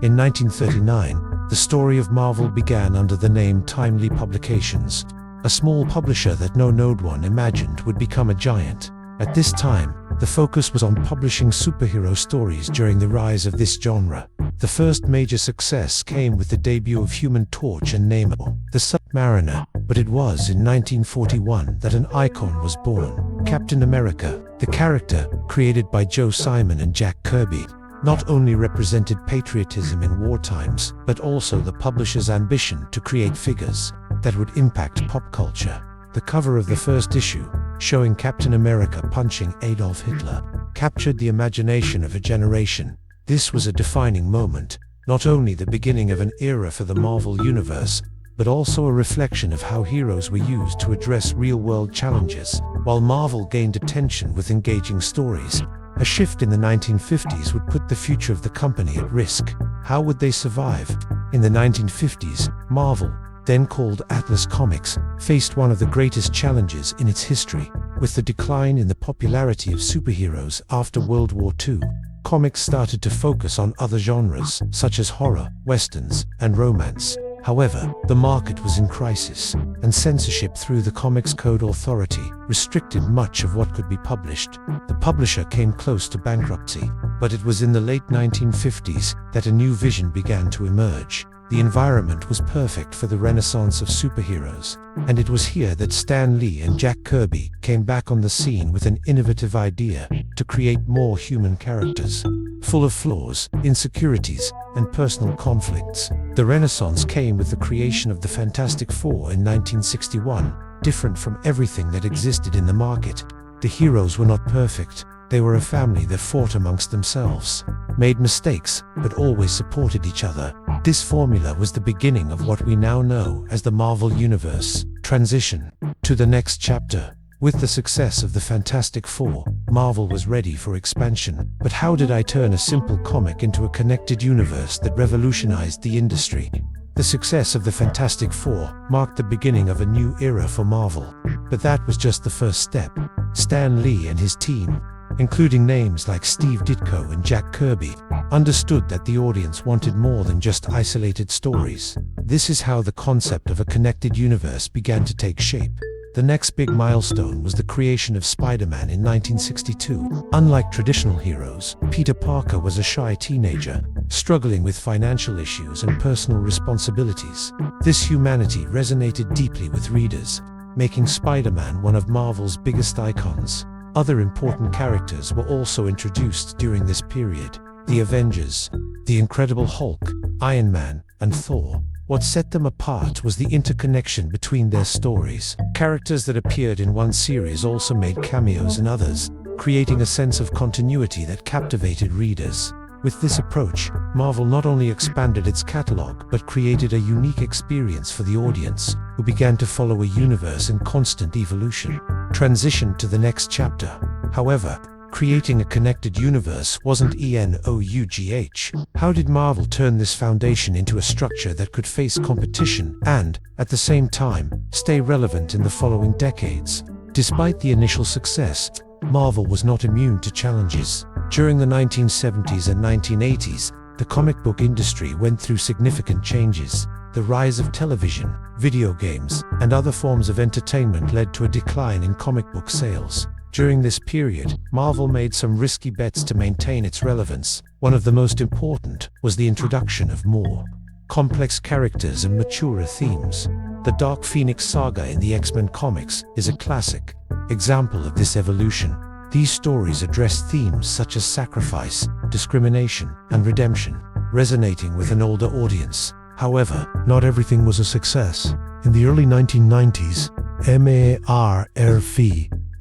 In 1939, the story of Marvel began under the name Timely Publications, a small publisher that no one imagined would become a giant. At this time, the focus was on publishing superhero stories during the rise of this genre. The first major success came with the debut of Human Torch and Namor, the Submariner, but it was in 1941 that an icon was born, Captain America. The character, created by Joe Simon and Jack Kirby, not only represented patriotism in war times, but also the publisher's ambition to create figures that would impact pop culture. The cover of the first issue, showing Captain America punching Adolf Hitler, captured the imagination of a generation. This was a defining moment, not only the beginning of an era for the Marvel Universe, but also a reflection of how heroes were used to address real-world challenges. While Marvel gained attention with engaging stories, a shift in the 1950s would put the future of the company at risk. How would they survive? In the 1950s, Marvel, then called Atlas Comics, faced one of the greatest challenges in its history. With the decline in the popularity of superheroes after World War II, comics started to focus on other genres, such as horror, westerns, and romance. However, the market was in crisis, and censorship through the Comics Code Authority restricted much of what could be published. The publisher came close to bankruptcy, but it was in the late 1950s that a new vision began to emerge. The environment was perfect for the renaissance of superheroes, and it was here that Stan Lee and Jack Kirby came back on the scene with an innovative idea to create more human characters. Full of flaws, insecurities, and personal conflicts, the Renaissance came with the creation of the Fantastic Four in 1961. Different from everything that existed in the market, the heroes were not perfect. They were a family that fought amongst themselves, made mistakes, but always supported each other. This formula was the beginning of what we now know as the Marvel Universe. Transition to the next chapter. With the success of the Fantastic Four, Marvel was ready for expansion. But how did I turn a simple comic into a connected universe that revolutionized the industry? The success of the Fantastic Four marked the beginning of a new era for Marvel. But that was just the first step. Stan Lee and his team, including names like Steve Ditko and Jack Kirby, understood that the audience wanted more than just isolated stories. This is how the concept of a connected universe began to take shape. The next big milestone was the creation of Spider-Man in 1962. Unlike traditional heroes, Peter Parker was a shy teenager, struggling with financial issues and personal responsibilities. This humanity resonated deeply with readers, making Spider-Man one of Marvel's biggest icons. Other important characters were also introduced during this period: the Avengers, the Incredible Hulk, Iron Man, and Thor. What set them apart was the interconnection between their stories. Characters that appeared in one series also made cameos in others, creating a sense of continuity that captivated readers. With this approach, Marvel not only expanded its catalog but created a unique experience for the audience, who began to follow a universe in constant evolution. Transition to the next chapter. However, creating a connected universe wasn't enough. How did Marvel turn this foundation into a structure that could face competition and, at the same time, stay relevant in the following decades? Despite the initial success, Marvel was not immune to challenges. During the 1970s and 1980s, the comic book industry went through significant changes. The rise of television, video games, and other forms of entertainment led to a decline in comic book sales. During this period, Marvel made some risky bets to maintain its relevance. One of the most important was the introduction of more complex characters and maturer themes. The Dark Phoenix saga in the X-Men comics is a classic example of this evolution. These stories address themes such as sacrifice, discrimination, and redemption, resonating with an older audience. However, not everything was a success. In the early 1990s, MARFE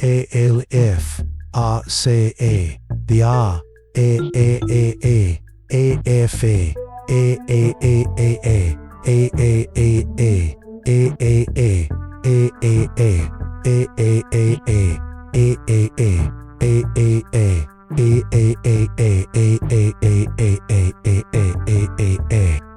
ALF RCA, the R AAAA AFA AAAA AAAA AAA AAA AAAA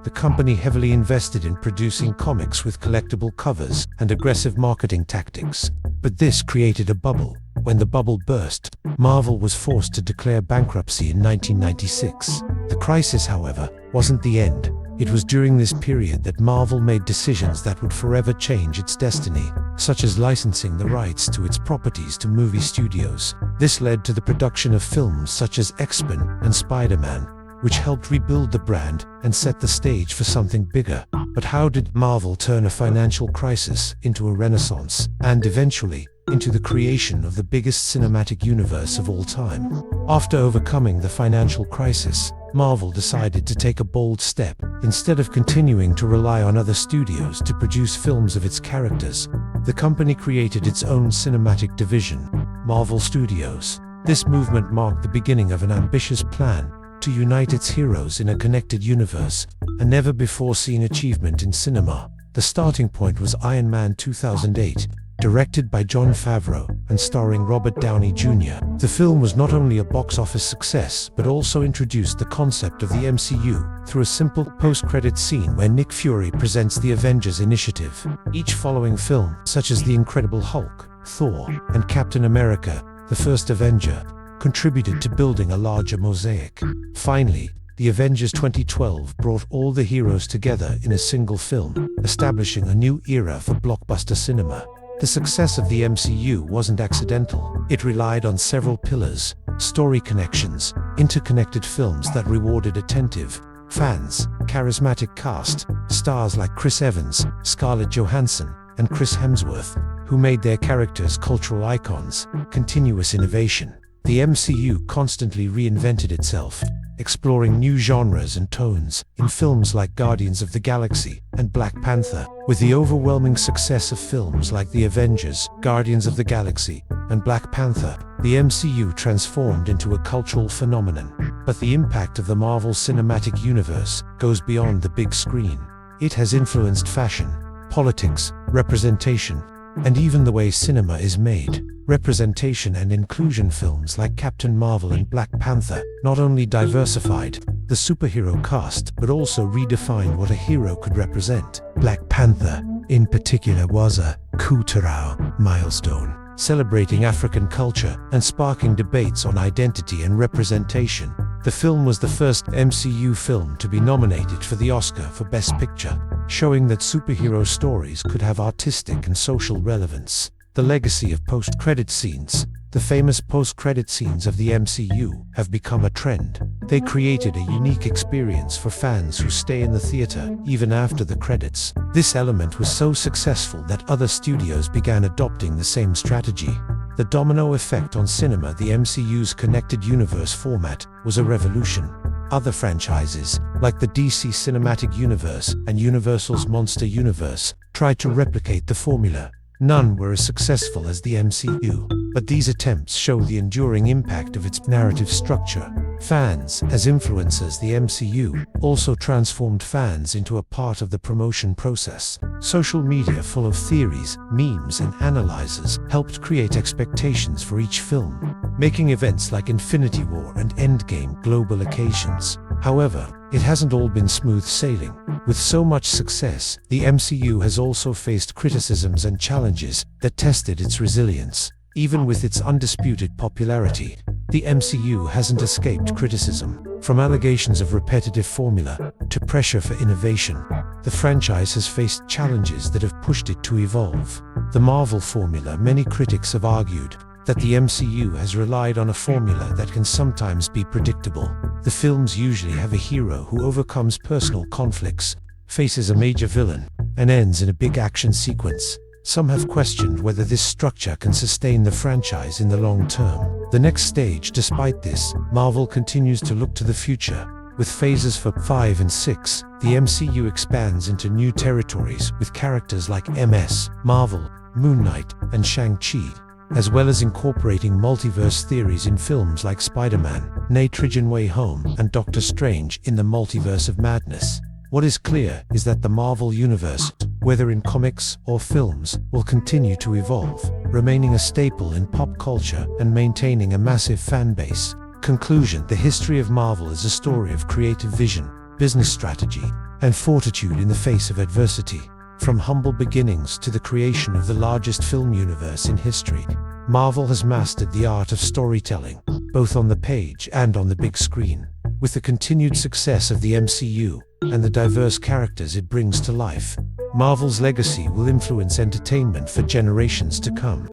The company heavily invested in producing comics with collectible covers and aggressive marketing tactics. But this created a bubble. When the bubble burst, Marvel was forced to declare bankruptcy in 1996. The crisis, however, wasn't the end. It was during this period that Marvel made decisions that would forever change its destiny, such as licensing the rights to its properties to movie studios. This led to the production of films such as X-Men and Spider-Man, which helped rebuild the brand and set the stage for something bigger. But how did Marvel turn a financial crisis into a renaissance, and eventually into the creation of the biggest cinematic universe of all time? After overcoming the financial crisis, Marvel decided to take a bold step. Instead of continuing to rely on other studios to produce films of its characters, the company created its own cinematic division, Marvel Studios. This movement marked the beginning of an ambitious plan to unite its heroes in a connected universe, a never-before-seen achievement in cinema. The starting point was Iron Man 2008, directed by Jon Favreau and starring Robert Downey Jr. The film was not only a box office success, but also introduced the concept of the MCU through a simple post-credit scene where Nick Fury presents the Avengers Initiative. Each following film, such as The Incredible Hulk, Thor, and Captain America, the First Avenger, contributed to building a larger mosaic. Finally, The Avengers 2012 brought all the heroes together in a single film, establishing a new era for blockbuster cinema. The success of the MCU wasn't accidental. It relied on several pillars: story connections, interconnected films that rewarded attentive fans, charismatic cast, stars like Chris Evans, Scarlett Johansson, and Chris Hemsworth, who made their characters cultural icons, continuous innovation. The MCU constantly reinvented itself, exploring new genres and tones in films like Guardians of the Galaxy and Black Panther. With the overwhelming success of films like The Avengers, Guardians of the Galaxy, and Black Panther, the MCU transformed into a cultural phenomenon. But the impact of the Marvel Cinematic Universe goes beyond the big screen. It has influenced fashion, politics, representation, and even the way cinema is made. Representation and inclusion films like Captain Marvel and Black Panther not only diversified the superhero cast, but also redefined what a hero could represent. Black Panther, in particular, was a cultural milestone, celebrating African culture and sparking debates on identity and representation. The film was the first MCU film to be nominated for the Oscar for Best Picture, showing that superhero stories could have artistic and social relevance. The legacy of post-credit scenes. The famous post-credit scenes of the MCU have become a trend. They created a unique experience for fans who stay in the theater even after the credits. This element was so successful that other studios began adopting the same strategy. The domino effect on cinema. The MCU's connected universe format was a revolution. Other franchises, like the DC Cinematic Universe and Universal's Monster Universe, tried to replicate the formula. None were as successful as the MCU, but these attempts show the enduring impact of its narrative structure. Fans, as influencers, the MCU also transformed fans into a part of the promotion process. Social media full of theories, memes, and analyzers helped create expectations for each film, making events like Infinity War and Endgame global occasions. However, it hasn't all been smooth sailing. With so much success, the MCU has also faced criticisms and challenges that tested its resilience. Even with its undisputed popularity, the MCU hasn't escaped criticism. From allegations of repetitive formula to pressure for innovation, the franchise has faced challenges that have pushed it to evolve. The Marvel formula. Many critics have argued that the MCU has relied on a formula that can sometimes be predictable. The films usually have a hero who overcomes personal conflicts, faces a major villain, and ends in a big action sequence. Some have questioned whether this structure can sustain the franchise in the long term. The next stage. Despite this, Marvel continues to look to the future. With phases for 5 and 6, the MCU expands into new territories with characters like Ms. Marvel, Moon Knight, and Shang-Chi, as well as incorporating multiverse theories in films like Spider-Man, No Way Home, and Doctor Strange in the Multiverse of Madness. What is clear is that the Marvel Universe, whether in comics or films, will continue to evolve, remaining a staple in pop culture and maintaining a massive fan base. Conclusion. The history of Marvel is a story of creative vision, business strategy, and fortitude in the face of adversity. From humble beginnings to the creation of the largest film universe in history, Marvel has mastered the art of storytelling, both on the page and on the big screen. With the continued success of the MCU and the diverse characters it brings to life, Marvel's legacy will influence entertainment for generations to come.